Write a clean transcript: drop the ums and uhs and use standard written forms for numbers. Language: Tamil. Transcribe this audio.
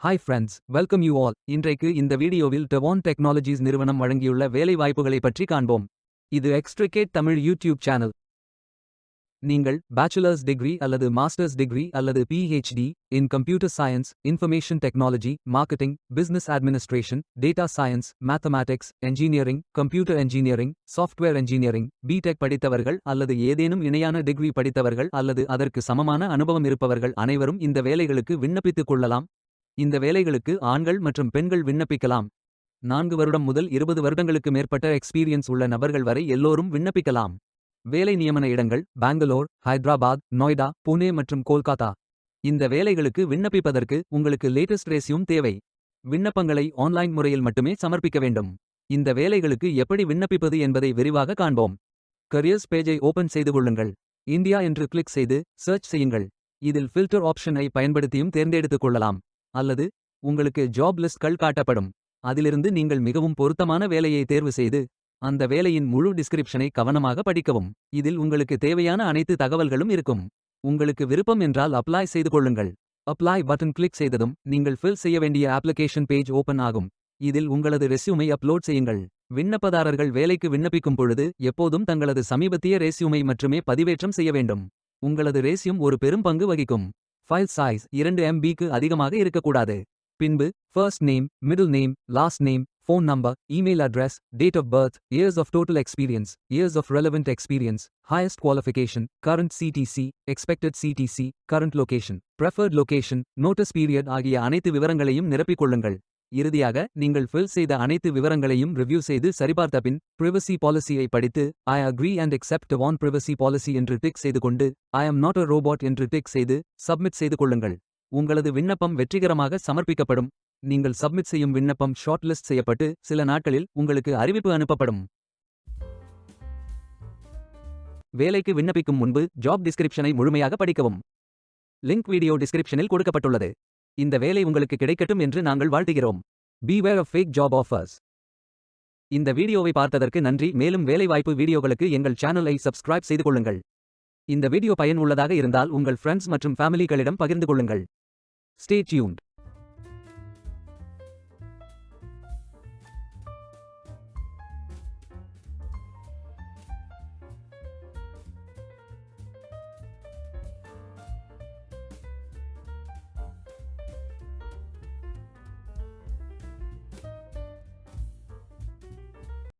Hi friends, welcome you all. இன்றைக்கு இந்த வீடியோவில் டெவான் டெக்னாலஜிஸ் நிறுவனம் வழங்கியுள்ள வேலை வாய்ப்புகளை பற்றி காண்போம். இது எக்ஸ்ட்ரிகேட் தமிழ் யூடியூப் சேனல். நீங்கள் பேச்சுலர்ஸ் டிகிரி அல்லது மாஸ்டர்ஸ் டிகிரி அல்லது PhD in computer science, information technology, marketing, business administration, data science, mathematics, engineering, computer engineering, software engineering, BTech படித்தவர்கள் அல்லது ஏதேனும் இணையான டிகிரி படித்தவர்கள் அல்லது அதற்கு சமமான அனுபவம் இருப்பவர்கள் அனைவரும் இந்த வேலைகளுக்கு விண்ணப்பித்துக் கொள்ளலாம். இந்த வேலைகளுக்கு ஆண்கள் மற்றும் பெண்கள் விண்ணப்பிக்கலாம். 4 வருடம் முதல் 20 வருடங்களுக்கு மேற்பட்ட எக்ஸ்பீரியன்ஸ் உள்ள நபர்கள் வரை எல்லோரும் விண்ணப்பிக்கலாம். வேலை நியமன இடங்கள் பெங்களூர், ஹைதராபாத், நொய்டா, புனே மற்றும் கோல்காத்தா. இந்த வேலைகளுக்கு விண்ணப்பிப்பதற்கு உங்களுக்கு லேட்டஸ்ட் ரெஸ்யூம் தேவை. விண்ணப்பங்களை ஆன்லைன் முறையில் மட்டுமே சமர்ப்பிக்க வேண்டும். இந்த வேலைகளுக்கு எப்படி விண்ணப்பிப்பது என்பதை விரிவாக காண்போம். கரியர்ஸ் பேஜை ஓபன் செய்து கொள்ளுங்கள். இந்தியா என்று கிளிக் செய்து சர்ச் செய்யுங்கள். இதில் ஃபில்டர் ஆப்ஷனை பயன்படுத்தியும் தேர்ந்தெடுத்துக் கொள்ளலாம். அல்லது உங்களுக்கு ஜாப் லிஸ்ட்கள் காட்டப்படும். அதிலிருந்து நீங்கள் மிகவும் பொருத்தமான வேலையை தேர்வு செய்து அந்த வேலையின் முழு டிஸ்கிரிப்ஷனை கவனமாக படிக்கவும். இதில் உங்களுக்கு தேவையான அனைத்து தகவல்களும் இருக்கும். உங்களுக்கு விருப்பம் என்றால் அப்ளை செய்து கொள்ளுங்கள். அப்ளை பட்டன் கிளிக் செய்ததும் நீங்கள் ஃபில் செய்ய வேண்டிய அப்ளிகேஷன் பேஜ் ஓபன் ஆகும். இதில் உங்களது ரெஸ்யூமை அப்லோட் செய்யுங்கள். விண்ணப்பதாரர்கள் வேலைக்கு விண்ணப்பிக்கும் பொழுது எப்போதும் தங்களது சமீபத்திய ரெஸ்யூமை மட்டுமே பதிவேற்றம் செய்ய வேண்டும். உங்களது ரெஸ்யூம் ஒரு பெரும் பங்கு வகிக்கும். ஃபைல் சைஸ் 2 MBக்கு அதிகமாக இருக்கக்கூடாது. பின்பு first name, middle name, last name, phone number, email address, date of birth, years of total experience, years of relevant experience, highest qualification, current CTC, expected CTC, current location, preferred location, notice period ஆகிய அனைத்து விவரங்களையும் நிரப்பிக் கொள்ளுங்கள். இறுதியாக நீங்கள் ஃபில் செய்த அனைத்து விவரங்களையும் ரிவ்யூ செய்து சரிபார்த்த பின் பிரைவசி பாலிசியை படித்து I agree and accept Devon privacy policy என்று டிக் செய்து கொண்டு ஐ அம் நாட் அ ரோபோட் என்று டிக் செய்து சப்மிட் செய்து கொள்ளுங்கள். உங்களது விண்ணப்பம் வெற்றிகரமாக சமர்ப்பிக்கப்படும். நீங்கள் சப்மிட் செய்யும் விண்ணப்பம் ஷார்ட் லிஸ்ட் செய்யப்பட்டு சில நாட்களில் உங்களுக்கு அறிவிப்பு அனுப்பப்படும். வேலைக்கு விண்ணப்பிக்கும் முன்பு ஜாப் டிஸ்கிரிப்ஷனை முழுமையாக படிக்கவும். லிங்க் வீடியோ டிஸ்கிரிப்ஷனில் கொடுக்கப்பட்டுள்ளது. இந்த வேலை உங்களுக்கு கிடைக்கட்டும் என்று நாங்கள் வாழ்த்துகிறோம். Beware of fake job offers. இந்த வீடியோவை பார்த்ததற்கு நன்றி. மேலும் வேலைவாய்ப்பு வீடியோகளுக்கு எங்கள் சேனலை சப்ஸ்கிரைப் செய்து கொள்ளுங்கள். இந்த வீடியோ பயன் உள்ளதாக இருந்தால் உங்கள் ஃப்ரெண்ட்ஸ் மற்றும் ஃபேமிலிகளிடம் பகிர்ந்து கொள்ளுங்கள். Stay tuned.